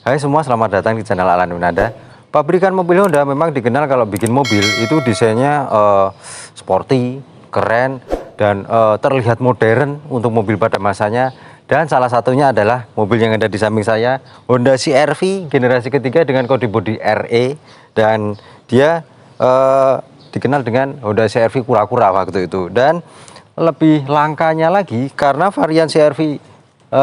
Hai semua, selamat datang di channel Alan Winanda. Pabrikan mobil Honda memang dikenal kalau bikin mobil itu desainnya sporty, keren, dan terlihat modern untuk mobil pada masanya. Dan salah satunya adalah mobil yang ada di samping saya, Honda CR-V generasi ketiga dengan kode bodi RE. Dan dia dikenal dengan Honda CR-V kura-kura waktu itu. Dan lebih langkanya lagi karena varian CR-V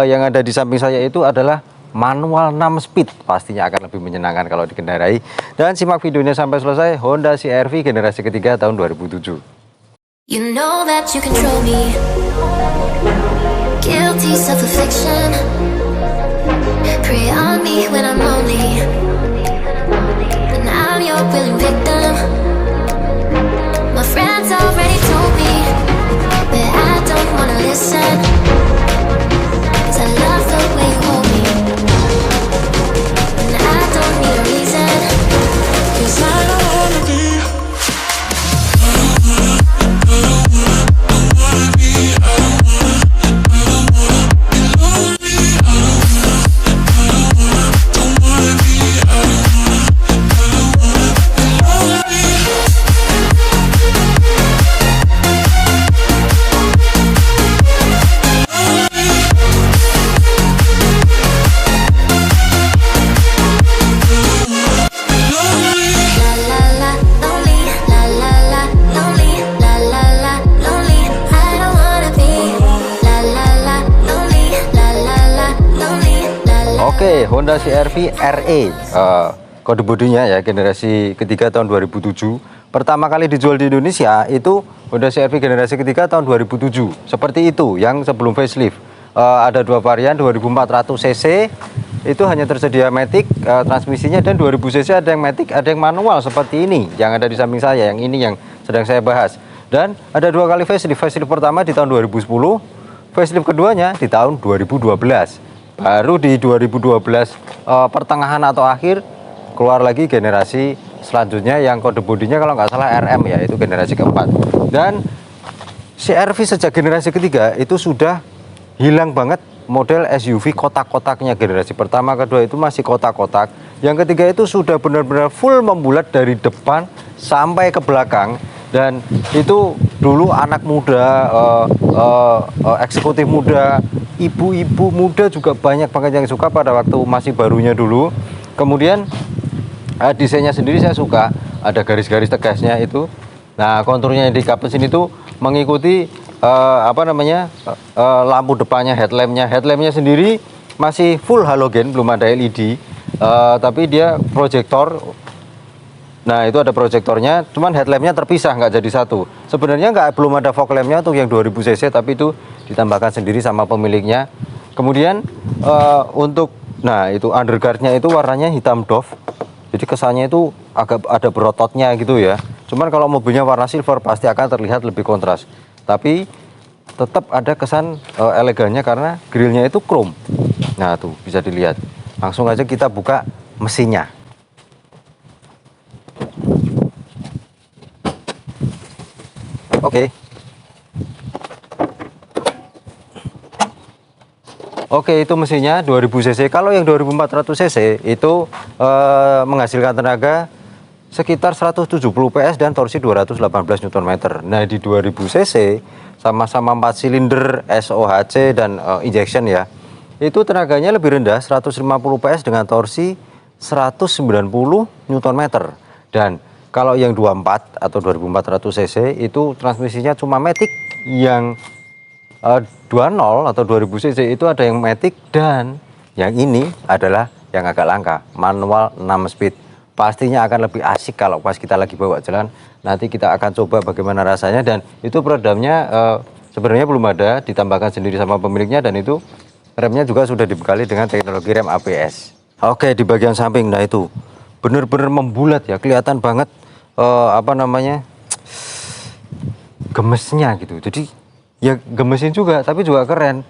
yang ada di samping saya itu adalah manual 6 speed, pastinya akan lebih menyenangkan kalau dikendarai. Dan simak videonya sampai selesai. Honda CR-V generasi ketiga tahun 2007. You know that you control me. Guilty self-affliction. Prey on me when I'm lonely. And I'm your willing victim. My friends already told me that I don't wanna listen. 'Cause I love the way you hold me. And I don't need a reason. 'Cause I don't wanna be. Oke, Honda CR-V RE, kode bodinya ya generasi ketiga tahun 2007. Pertama kali dijual di Indonesia itu Honda CR-V generasi ketiga tahun 2007. Seperti itu, yang sebelum facelift. Ada dua varian, 2400 cc itu hanya tersedia matic transmisinya, dan 2000 cc ada yang matic, ada yang manual seperti ini yang ada di samping saya. Yang ini yang sedang saya bahas. Dan ada dua kali facelift. Facelift pertama di tahun 2010, facelift keduanya di tahun 2012. Baru di 2012 pertengahan atau akhir keluar lagi generasi selanjutnya yang kode bodinya kalau nggak salah RM ya, itu generasi keempat. Dan CR-V sejak generasi ketiga itu sudah hilang banget model SUV kotak-kotaknya. Generasi pertama, kedua itu masih kotak-kotak. Yang ketiga itu sudah benar-benar full membulat dari depan sampai ke belakang. Dan itu dulu anak muda, eksekutif muda, ibu-ibu muda juga banyak banget yang suka pada waktu masih barunya dulu. Kemudian desainnya sendiri saya suka, ada garis-garis tegasnya itu. Nah, konturnya yang di kap sini tuh mengikuti lampu depannya, headlampnya sendiri masih full halogen, belum ada LED, tapi dia proyektor. Nah, itu ada proyektornya, cuman headlampnya terpisah, nggak jadi satu. Sebenarnya belum ada fog lampnya untuk yang 2000 cc, tapi itu ditambahkan sendiri sama pemiliknya. Kemudian itu underguardnya itu warnanya hitam doff, jadi kesannya itu agak ada berototnya gitu ya. Cuman kalau mobilnya warna silver pasti akan terlihat lebih kontras, tapi tetap ada kesan elegannya karena grillnya itu chrome. Nah, tuh bisa dilihat. Langsung aja kita buka mesinnya. Oke, itu mesinnya 2000 cc. Kalau yang 2400 cc itu menghasilkan tenaga sekitar 170 PS dan torsi 218 Nm. Nah, di 2000 cc sama-sama 4 silinder SOHC dan injection ya. Itu tenaganya lebih rendah, 150 PS dengan torsi 190 Nm. Dan kalau yang 24 atau 2400 cc itu transmisinya cuma matic. Yang 20 atau 2000 cc itu ada yang matic, dan yang ini adalah yang agak langka, manual 6 speed. Pastinya akan lebih asik kalau pas kita lagi bawa jalan. Nanti kita akan coba bagaimana rasanya. Dan itu peredamnya sebenarnya belum ada, ditambahkan sendiri sama pemiliknya. Dan itu remnya juga sudah dibekali dengan teknologi rem ABS. Oke, di bagian samping, nah itu bener-bener membulat ya, kelihatan banget gemesnya gitu. Jadi ya gemesin juga, tapi juga keren.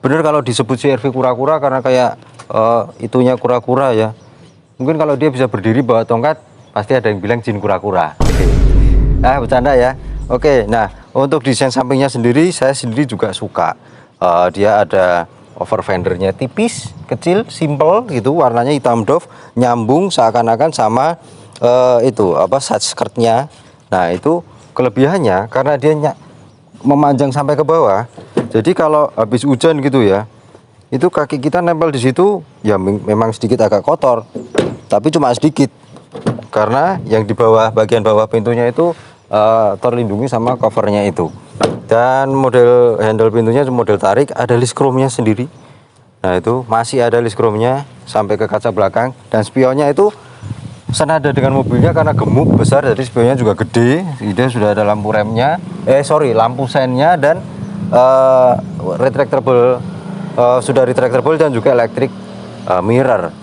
Bener kalau disebut CR-V kura-kura karena kayak itunya kura-kura ya. Mungkin kalau dia bisa berdiri bawa tongkat, pasti ada yang bilang jin kura-kura. Nah, bercanda ya. Oke, nah untuk desain sampingnya sendiri saya sendiri juga suka. Dia ada over fendernya tipis, kecil, simple gitu, warnanya hitam doff, nyambung seakan-akan sama itu apa side skirtnya. Nah itu kelebihannya karena dia memanjang sampai ke bawah. Jadi kalau habis hujan gitu ya, itu kaki kita nempel di situ ya memang sedikit agak kotor, tapi cuma sedikit karena yang di bawah bagian bawah pintunya itu terlindungi sama covernya itu. Dan model handle pintunya model tarik, ada list chrome-nya sendiri. Nah itu masih ada list chrome-nya sampai ke kaca belakang, dan spionnya itu senada dengan mobilnya karena gemuk besar, jadi spionnya juga gede. Dia sudah ada lampu remnya, lampu sennya, dan retractable, sudah retractable dan juga electric mirror.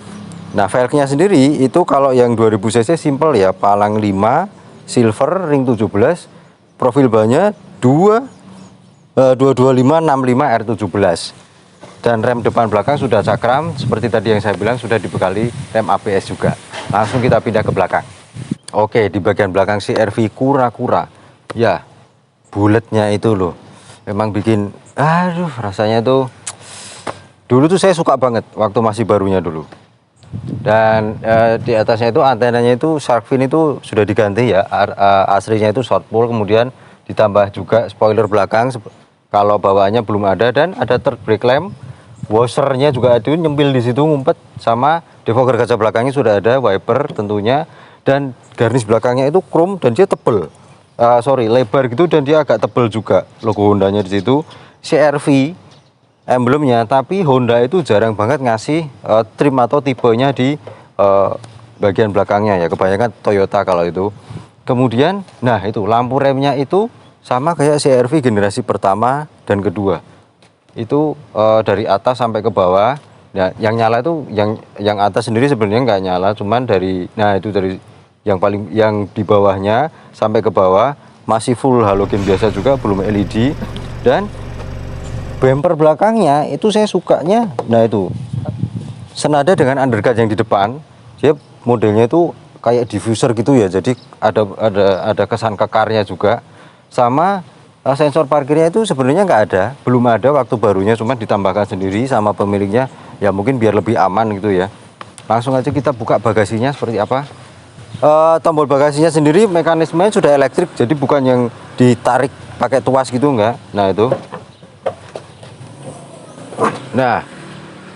Nah velgnya sendiri itu kalau yang 2000 cc simple ya, palang 5 silver ring 17, profil bannya 22565 R17, dan rem depan belakang sudah cakram seperti tadi yang saya bilang, sudah dibekali rem ABS juga. Langsung kita pindah ke belakang. Oke, di bagian belakang CR-V kura-kura ya, buletnya itu loh memang bikin rasanya tuh dulu tuh saya suka banget waktu masih barunya dulu. Dan di atasnya itu antenanya itu shark fin itu sudah diganti ya, aslinya itu short pull, kemudian ditambah juga spoiler belakang kalau bawaannya belum ada, dan ada third brake lamp, washernya juga ada nyempil di situ ngumpet, sama defogger kaca belakangnya sudah ada, wiper tentunya, dan garnish belakangnya itu chrome dan dia tebel, lebar gitu, dan dia agak tebel juga logo Hondanya di situ. CR-V emblemnya, tapi Honda itu jarang banget ngasih trim atau tipenya di bagian belakangnya ya, kebanyakan Toyota kalau itu. Kemudian nah itu lampu remnya itu sama kayak CR-V generasi pertama dan kedua, itu dari atas sampai ke bawah. Nah yang nyala itu yang atas sendiri sebenarnya nggak nyala, cuman dari yang di bawahnya sampai ke bawah masih full halogen biasa juga, belum LED. Dan bumper belakangnya itu saya sukanya, nah itu senada dengan undercut yang di depan, dia modelnya itu kayak diffuser gitu ya, jadi ada kesan kekarnya juga. Sama sensor parkirnya itu sebenarnya nggak ada, belum ada waktu barunya, cuma ditambahkan sendiri sama pemiliknya ya, mungkin biar lebih aman gitu ya. Langsung aja kita buka bagasinya seperti apa. Tombol bagasinya sendiri mekanismenya sudah elektrik, jadi bukan yang ditarik pakai tuas gitu, enggak. Nah itu. Nah,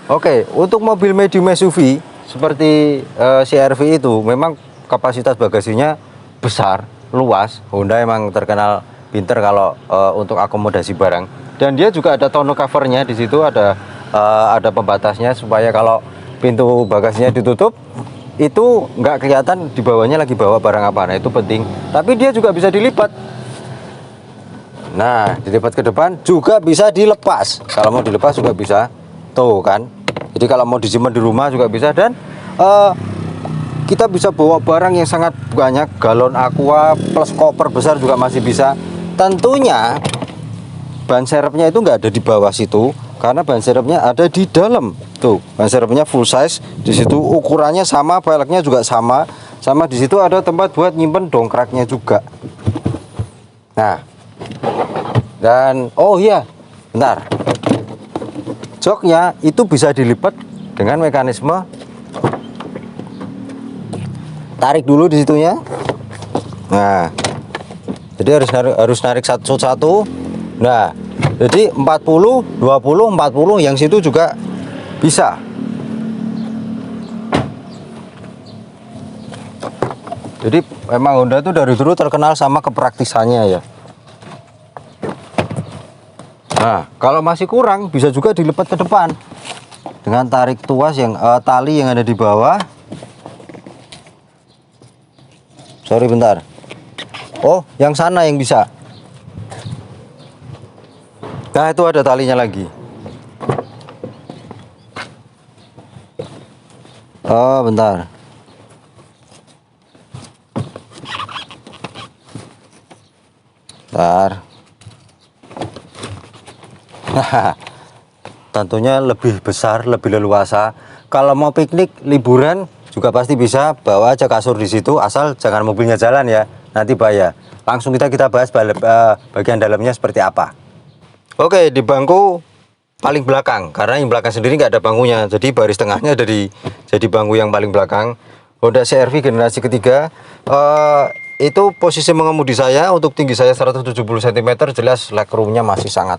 oke, untuk mobil medium SUV seperti CR-V itu memang kapasitas bagasinya besar, luas. Honda emang terkenal pinter kalau untuk akomodasi barang. Dan dia juga ada tonneau covernya di situ, ada pembatasnya supaya kalau pintu bagasinya ditutup itu nggak kelihatan di bawahnya lagi bawa barang apa. Nah itu penting. Tapi dia juga bisa dilipat. Nah, dilipat ke depan juga bisa dilepas. Kalau mau dilepas juga bisa. Tuh kan. Jadi kalau mau disimpan di rumah juga bisa. Dan kita bisa bawa barang yang sangat banyak, galon aqua plus koper besar juga masih bisa. Tentunya ban serepnya itu nggak ada di bawah situ, karena ban serepnya ada di dalam. Tuh, ban serepnya full size. Di situ ukurannya sama, velgnya juga sama. Sama di situ ada tempat buat nyimpen dongkraknya juga. Nah, dan oh iya, bentar. Joknya itu bisa dilipat dengan mekanisme tarik dulu di situnya. Nah, jadi harus narik satu-satu. Nah, jadi 40, 20, 40 yang situ juga bisa. Jadi memang Honda itu dari dulu terkenal sama kepraktisannya ya. Nah, kalau masih kurang bisa juga dilipat ke depan dengan tarik tuas yang tali yang ada di bawah. Sorry bentar. Oh, yang sana yang bisa. Nah, itu ada talinya lagi. Oh, bentar. Bentar. Tentunya lebih besar, lebih leluasa. Kalau mau piknik, liburan juga pasti bisa, bawa aja kasur di situ, asal jangan mobilnya jalan ya, nanti bahaya. Langsung kita bahas bagian dalamnya seperti apa. Oke, di bangku paling belakang, karena yang belakang sendiri nggak ada bangkunya, jadi baris tengahnya ada di jadi bangku yang paling belakang. Honda CR-V generasi ketiga, itu posisi mengemudi saya untuk tinggi saya 170 cm, jelas legroomnya masih sangat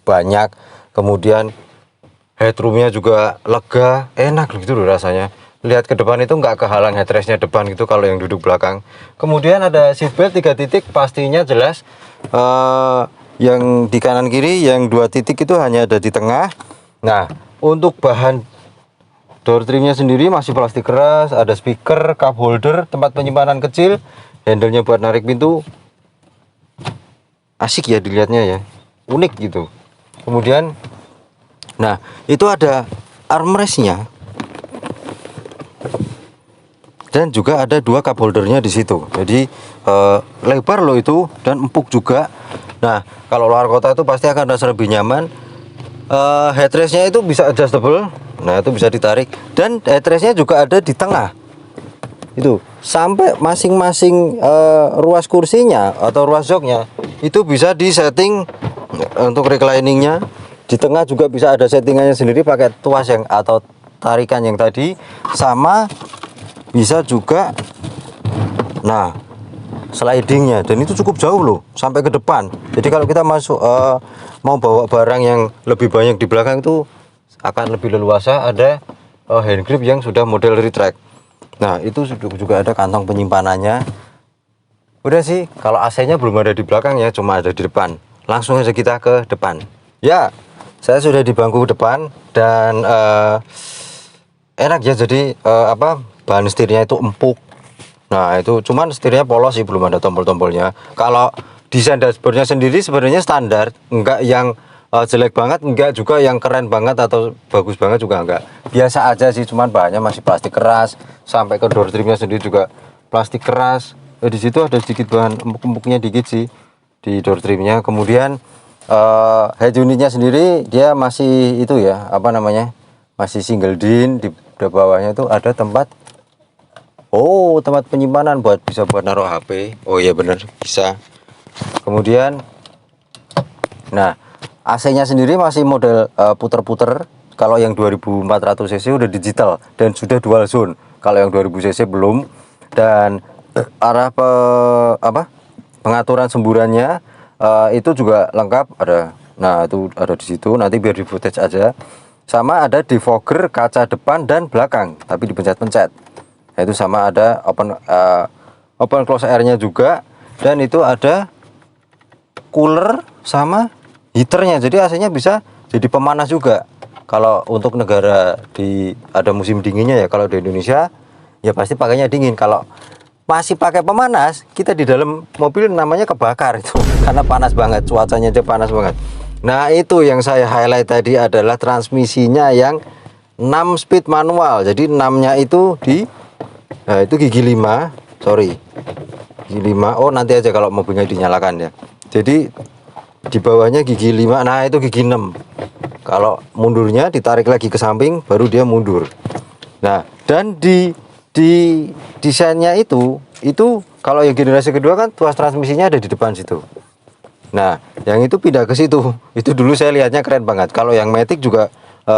banyak, kemudian headroomnya juga lega, enak gitu loh rasanya. Lihat ke depan itu nggak kehalang headrestnya depan gitu kalau yang duduk belakang. Kemudian ada seatbelt 3 titik, pastinya jelas. Yang di kanan kiri, yang 2 titik itu hanya ada di tengah. Nah, untuk bahan door trimnya sendiri masih plastik keras, ada speaker, cup holder, tempat penyimpanan kecil, handle-nya buat narik pintu. Asik ya dilihatnya ya, unik gitu. Kemudian, nah itu ada armrestnya. Dan juga ada 2 cup holdernya di situ. Jadi lebar loh itu dan empuk juga. Nah, kalau luar kota itu pasti akan rasa lebih nyaman. Headrestnya itu bisa adjustable. Nah, itu bisa ditarik. Dan headrestnya juga ada di tengah. Itu sampai masing-masing ruas kursinya atau ruas joknya itu bisa disetting untuk recliningnya. Di tengah juga bisa ada settingannya sendiri pakai tuas yang atau tarikan yang tadi, sama bisa juga nah slidingnya, dan itu cukup jauh loh sampai ke depan. Jadi kalau kita masuk mau bawa barang yang lebih banyak di belakang itu akan lebih leluasa. Ada hand grip yang sudah model retract. Nah, itu juga ada kantong penyimpanannya. Udah sih, kalau AC-nya belum ada di belakang ya, cuma ada di depan. Langsung aja kita ke depan. Ya, saya sudah di bangku depan dan enak ya. Jadi bahan setirnya itu empuk. Nah, itu cuman setirnya polos sih, belum ada tombol-tombolnya. Kalau desain dashboardnya sendiri sebenarnya standar, enggak yang jelek banget, enggak juga yang keren banget atau bagus banget juga enggak. Biasa aja sih, cuman bahannya masih plastik keras. Sampai ke door trimnya sendiri juga plastik keras. Di situ ada sedikit bahan empuk-empuknya dikit sih di door trimnya. Kemudian head unitnya sendiri dia masih itu ya, masih single din. Di bawahnya itu ada tempat penyimpanan bisa buat naruh HP. Oh iya bener, bisa. Kemudian nah, AC-nya sendiri masih model puter-puter. Kalau yang 2400 cc udah digital dan sudah dual zone. Kalau yang 2000 cc belum. Dan arah pengaturan semburannya itu juga lengkap ada. Nah, itu ada di situ. Nanti biar di footage aja. Sama ada defogger kaca depan dan belakang, tapi dipencet-pencet. Itu sama ada open close airnya juga, dan itu ada cooler sama heaternya. Jadi AC-nya bisa jadi pemanas juga. Kalau untuk negara ada musim dinginnya ya, kalau di Indonesia ya pasti pakainya dingin. Kalau masih pakai pemanas, kita di dalam mobil namanya kebakar itu karena panas banget, cuacanya aja panas banget. Nah, itu yang saya highlight tadi adalah transmisinya yang 6 speed manual. Jadi 6-nya itu itu gigi 5, sorry. Gigi 5. Oh, nanti aja kalau mobilnya dinyalakan ya. Jadi di bawahnya gigi 5. Nah, itu gigi 6. Kalau mundurnya ditarik lagi ke samping baru dia mundur. Nah, dan di desainnya itu kalau yang generasi kedua kan tuas transmisinya ada di depan situ. Nah, yang itu pindah ke situ. Itu dulu saya lihatnya keren banget. Kalau yang Matic juga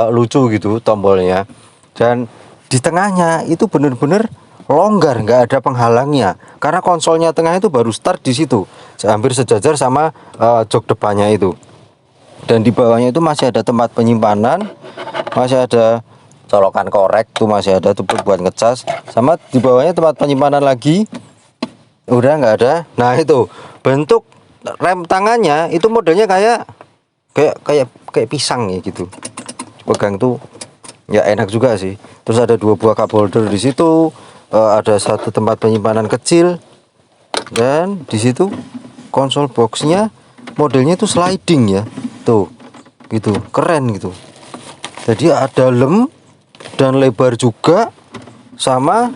lucu gitu tombolnya. Dan di tengahnya itu bener-bener longgar, nggak ada penghalangnya. Karena konsolnya tengah itu baru start di situ, hampir sejajar sama jok depannya itu. Dan di bawahnya itu masih ada tempat penyimpanan, masih ada colokan korek tuh, masih ada tuh buat ngecas. Sama di bawahnya tempat penyimpanan lagi. Udah nggak ada. Nah, itu bentuk rem tangannya itu modelnya kayak pisang ya gitu. Pegang tuh ya enak juga sih. Terus ada 2 buah cup holder di situ, ada 1 tempat penyimpanan kecil, dan di situ konsol boxnya modelnya itu sliding ya. Tuh, gitu, keren gitu. Jadi ada dalam dan lebar juga, sama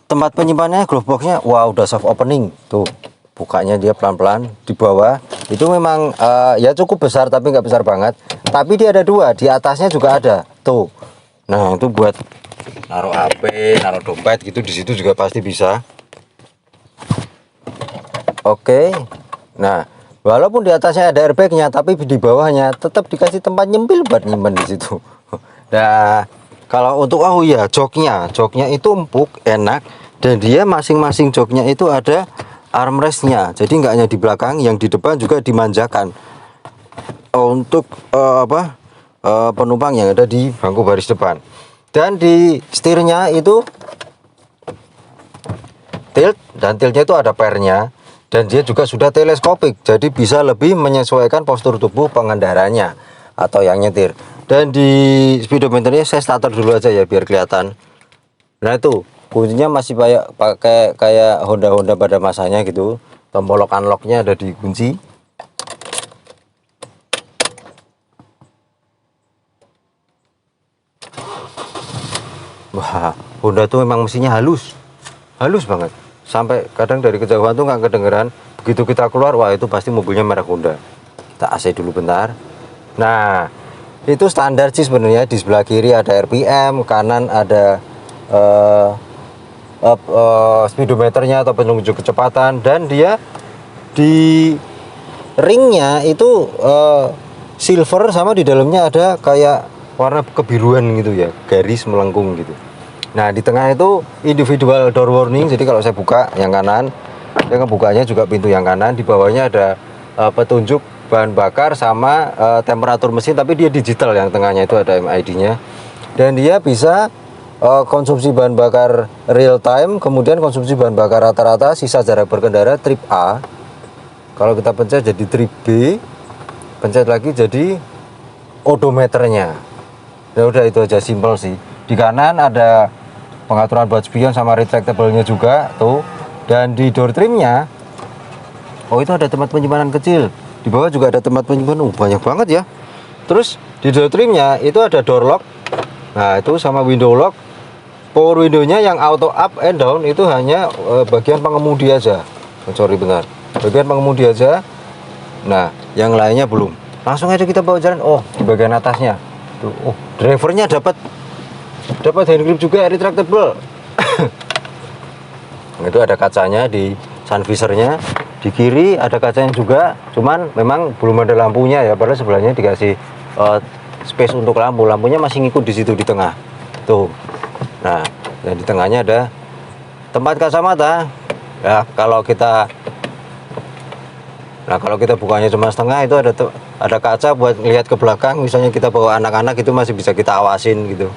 tempat penyimpanannya glove boxnya, wah udah soft opening tuh. Bukanya dia pelan-pelan di bawah. Itu memang ya cukup besar tapi nggak besar banget. Tapi dia ada 2, di atasnya juga ada. Tuh. Nah, itu buat naruh HP, naruh dompet gitu di situ juga pasti bisa. Oke. Nah, Walaupun di atasnya ada airbagnya, tapi di bawahnya tetap dikasih tempat nyempil buat nyimpen di situ. Nah, kalau untuk joknya itu empuk, enak, dan dia masing-masing joknya itu ada armrestnya. Jadi nggak hanya di belakang, yang di depan juga dimanjakan untuk penumpang yang ada di bangku baris depan. Dan di setirnya itu tilt, dan tiltnya itu ada pernya. Dan dia juga sudah teleskopik, jadi bisa lebih menyesuaikan postur tubuh pengendaranya atau yang nyetir. Dan di speedometernya saya starter dulu aja ya biar kelihatan. Nah itu kuncinya masih pakai kayak Honda pada masanya gitu. Tombol lock unlocknya ada di kunci. Wah, Honda tuh memang mesinnya halus banget. Sampai kadang dari kejauhan tuh nggak kedengeran. Begitu kita keluar, wah itu pasti mobilnya merek Honda. Kita AC dulu bentar. Nah, itu standar sih sebenarnya. Di sebelah kiri ada RPM, kanan ada speedometernya atau penunjuk kecepatan, dan dia di ringnya itu silver, sama di dalamnya ada kayak warna kebiruan gitu ya, garis melengkung gitu. Nah di tengah itu individual door warning, jadi kalau saya buka yang kanan, dia ngebukanya juga pintu yang kanan. Di bawahnya ada petunjuk bahan bakar sama temperatur mesin, tapi dia digital. Yang tengahnya itu ada MID-nya, dan dia bisa konsumsi bahan bakar real time, kemudian konsumsi bahan bakar rata-rata, sisa jarak berkendara, trip A. Kalau kita pencet jadi trip B, pencet lagi jadi odometernya. Ya udah, itu aja, simpel sih. Di kanan ada pengaturan buat spion sama retractable-nya juga tuh. Dan di door trimnya, oh itu ada tempat penyimpanan kecil. Di bawah juga ada tempat penyimpanan, banyak banget ya. Terus di door trimnya itu ada door lock. Nah itu sama window lock. Power window-nya yang auto up and down itu hanya bagian pengemudi aja. Sorry benar, bagian pengemudi aja. Nah yang lainnya belum. Langsung aja kita bawa jalan. Oh di bagian atasnya tuh, oh drivernya dapat hand grip juga retractable. Itu ada kacanya di sun visornya. Di kiri ada kacanya juga, cuman memang belum ada lampunya ya, padahal sebelahnya dikasih space untuk lampu. Lampunya masih ngikut di situ di tengah tuh. Nah dan di tengahnya ada tempat kacamata ya. Kalau kita bukanya cuma setengah, itu ada kaca buat lihat ke belakang. Misalnya kita bawa anak-anak, itu masih bisa kita awasin gitu.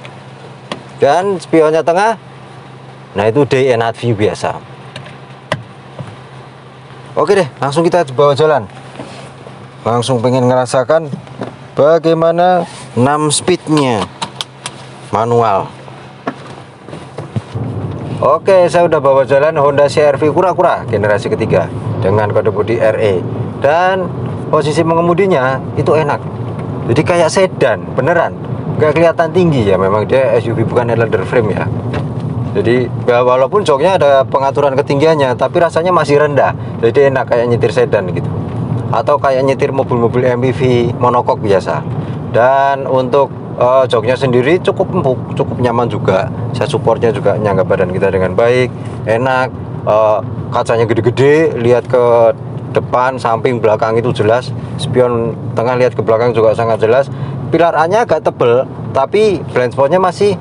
Dan spionnya tengah, nah itu day and night view biasa. Oke deh, langsung kita bawa jalan. Langsung pengen ngerasakan bagaimana 6 speednya manual. Oke, saya udah bawa jalan Honda CR-V kura-kura generasi ketiga dengan kode bodi RE. Dan posisi mengemudinya itu enak. Jadi kayak sedan, beneran. Gak kelihatan tinggi ya, memang dia SUV bukan leather frame ya. Jadi ya, walaupun joknya ada pengaturan ketinggiannya, tapi rasanya masih rendah. Jadi enak kayak nyetir sedan gitu. Atau kayak nyetir mobil-mobil MPV monokok biasa. Dan untuk joknya sendiri cukup empuk, cukup nyaman juga. Saya supportnya juga nyangga badan kita dengan baik, enak. Kacanya gede-gede, lihat ke depan, samping, belakang itu jelas. Spion tengah lihat ke belakang juga sangat jelas. Pilar A-nya agak tebel, tapi blind spotnya masih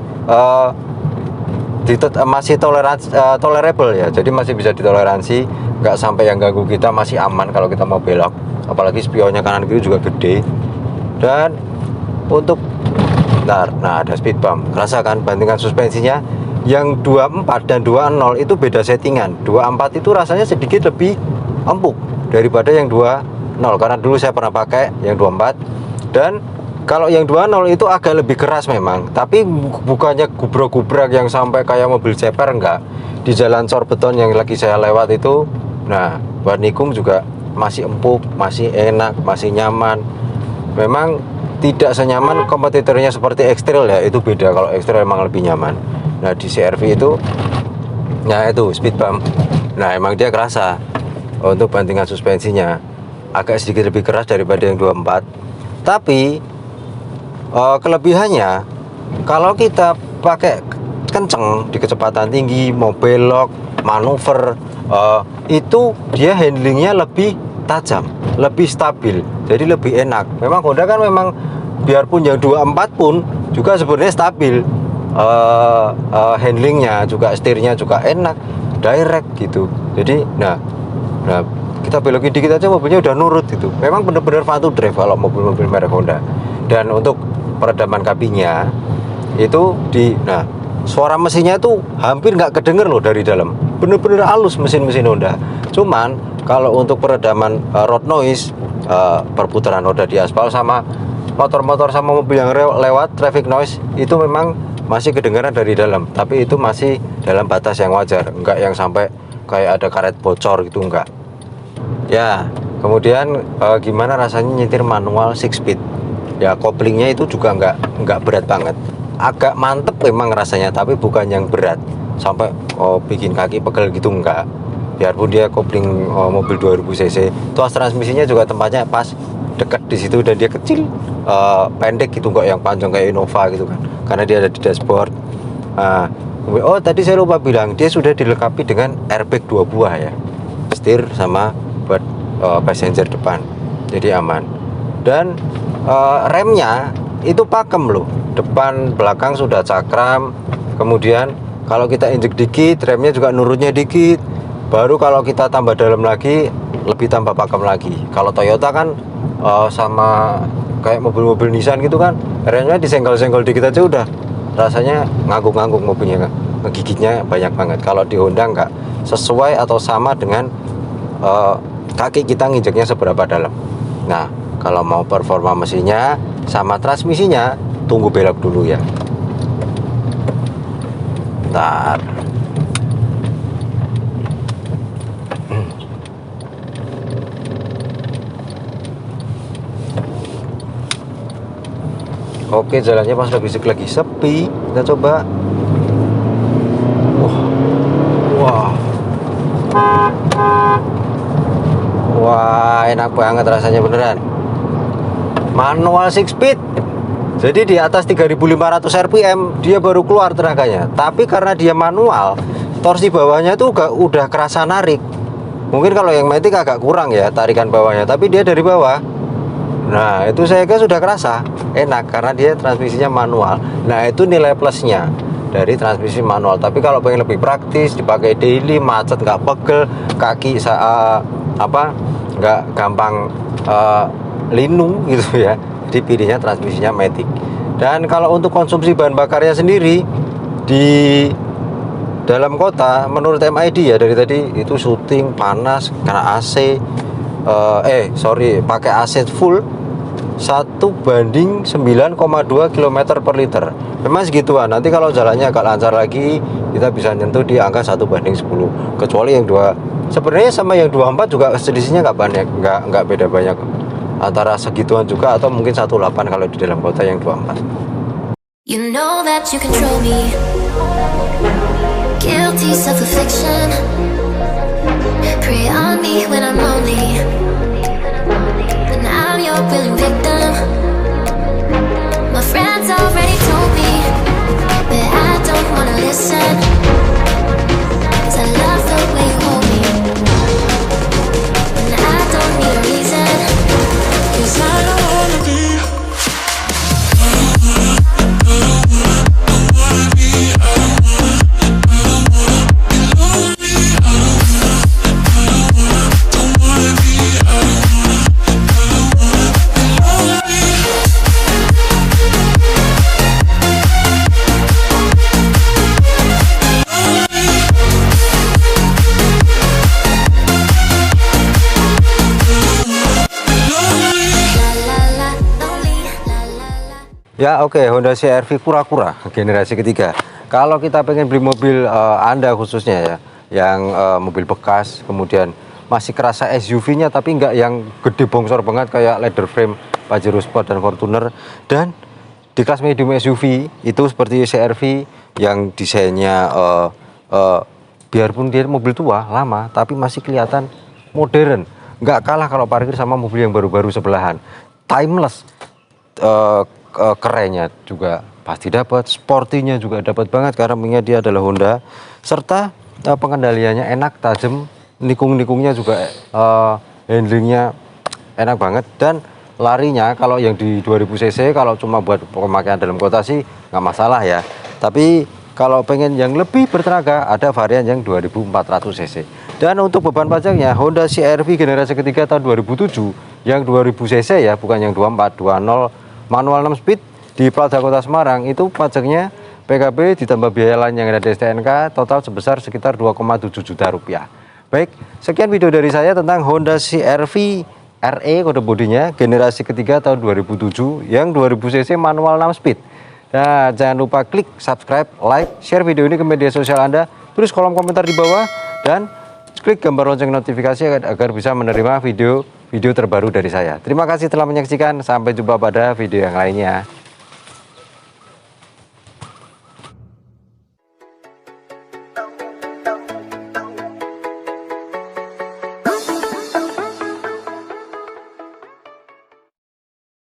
tolerable ya. Jadi masih bisa ditoleransi, nggak sampai yang ganggu kita, masih aman kalau kita mau belok. Apalagi spionnya kanan kiri juga gede. Dan untuk nah ada speed bump, kerasa kan bantingan suspensinya. Yang 24 dan 20 itu beda settingan. 24 itu rasanya sedikit lebih empuk daripada yang 20, karena dulu saya pernah pakai yang 24. Dan kalau yang 20 itu agak lebih keras memang, tapi bukannya gubrak-gubrak yang sampai kayak mobil ceper, enggak. Di jalan cor beton yang lagi saya lewat itu, nah buat nikung juga masih empuk, masih enak, masih nyaman. Memang tidak senyaman kompetitornya seperti X-Trail ya, itu beda. Kalau X-Trail emang lebih nyaman. Nah di CR-V itu, nah itu speed bump, nah emang dia kerasa. Untuk bantingan suspensinya agak sedikit lebih keras daripada yang 24. Tapi kelebihannya, kalau kita pakai kenceng di kecepatan tinggi, mau belok, manuver, itu dia handlingnya lebih tajam. lebih stabil, jadi lebih enak. Memang Honda kan memang biarpun yang 24 pun juga sebenarnya stabil, handlingnya juga, setirnya juga enak, direct gitu. Jadi nah kita belokin dikit aja mobilnya udah nurut gitu. Memang bener-bener fun to drive kalau mobil-mobil merek Honda. Dan untuk peredaman kabinnya itu suara mesinnya itu hampir nggak kedenger loh dari dalam, bener-bener halus mesin-mesin Honda. Cuman kalau untuk peredaman road noise, perputaran roda di aspal sama motor-motor sama mobil yang lewat, traffic noise, itu memang masih kedengaran dari dalam, tapi itu masih dalam batas yang wajar, enggak yang sampai kayak ada karet bocor gitu, enggak. Ya, kemudian gimana rasanya nyetir manual 6 speed? Ya, koplingnya itu juga enggak berat banget. Agak mantep memang rasanya, tapi bukan yang berat sampai bikin kaki pegel gitu, enggak. Biarpun dia kopling mobil 2000 cc, tuas transmisinya juga tempatnya pas dekat di situ, dan dia kecil, pendek gitu, enggak yang panjang kayak Innova gitu kan, karena dia ada di dashboard. Tadi saya lupa bilang, dia sudah dilengkapi dengan airbag 2 buah ya, setir sama buat passenger depan, jadi aman. Dan remnya itu pakem loh, depan belakang sudah cakram. Kemudian kalau kita injek dikit, remnya juga nurunnya dikit. Baru kalau kita tambah dalam lagi, lebih tambah pakem lagi. Kalau Toyota kan sama kayak mobil-mobil Nissan gitu kan, remnya disenggol-senggol dikit aja udah rasanya ngangguk-ngangguk mobilnya, ngegigitnya banyak banget. Kalau di Honda enggak, sesuai atau sama dengan kaki kita nginjeknya seberapa dalam. Nah, kalau mau performa mesinnya sama transmisinya, tunggu belok dulu ya. Bentar. Oke, jalannya pas lagi sepi. Kita coba. Wah, enak banget rasanya beneran. Manual 6 speed. Jadi di atas 3500 rpm dia baru keluar tenaganya. Tapi karena dia manual, torsi bawahnya tuh udah kerasa narik. Mungkin kalau yang matic agak kurang ya tarikan bawahnya, tapi dia dari bawah. Nah, itu saya kira sudah kerasa enak karena dia transmisinya manual. Nah, itu nilai plusnya dari transmisi manual. Tapi kalau pengen lebih praktis, dipakai daily, macet nggak pegel, kaki nggak gampang linu gitu ya, jadi pilihnya transmisinya matic. Dan kalau untuk konsumsi bahan bakarnya sendiri di dalam kota, menurut MID ya, dari tadi itu syuting panas karena AC, pakai AC full 1:9,2 km per liter. Memang segituan. Nanti kalau jalannya agak lancar lagi, kita bisa nyentuh di angka 1:10. Kecuali yang sebenarnya sama yang 24 juga selisihnya nggak banyak, nggak beda banyak, antara segituan juga atau mungkin 1,8 kalau di dalam kota yang 24. You know that you control me. Guilty self-affliction. Prey on me when I'm lonely. And I'm your willing victim. My friends already told me, but I don't wanna listen. 'Cause I love the way you hold me. And I don't need a reason. 'Cause I don't wanna be. Ya oke, Honda CR-V kura-kura generasi ketiga. Kalau kita pengen beli mobil Anda khususnya ya, yang mobil bekas, kemudian masih kerasa SUV-nya tapi nggak yang gede bongsor banget kayak leather frame Pajero Sport dan Fortuner, dan di kelas medium SUV itu seperti CR-V yang desainnya biarpun dia mobil tua lama tapi masih kelihatan modern, nggak kalah kalau parkir sama mobil yang baru-baru sebelahan. Timeless, kerennya juga pasti dapat, sportinya juga dapat banget karena minyak dia adalah Honda, serta pengendaliannya enak, tajam, nikung-nikungnya juga handlingnya enak banget. Dan larinya kalau yang di 2000 cc kalau cuma buat pemakaian dalam kota sih nggak masalah ya. Tapi kalau pengen yang lebih bertenaga ada varian yang 2400 cc. Dan untuk beban pajaknya Honda CR-V generasi ketiga tahun 2007 yang 2000 cc ya, bukan yang 2420 manual 6 speed di Plaza Kota Semarang, itu pajaknya PKB ditambah biaya lain yang ada di STNK total sebesar sekitar 2,7 juta rupiah. Baik, sekian video dari saya tentang Honda CR-V RE kode bodinya generasi ketiga tahun 2007 yang 2000 cc manual 6 speed. Nah, jangan lupa klik subscribe, like, share video ini ke media sosial Anda, tulis kolom komentar di bawah, dan klik gambar lonceng notifikasi agar bisa menerima video terbaru dari saya. Terima kasih telah menyaksikan, sampai jumpa pada video yang lainnya.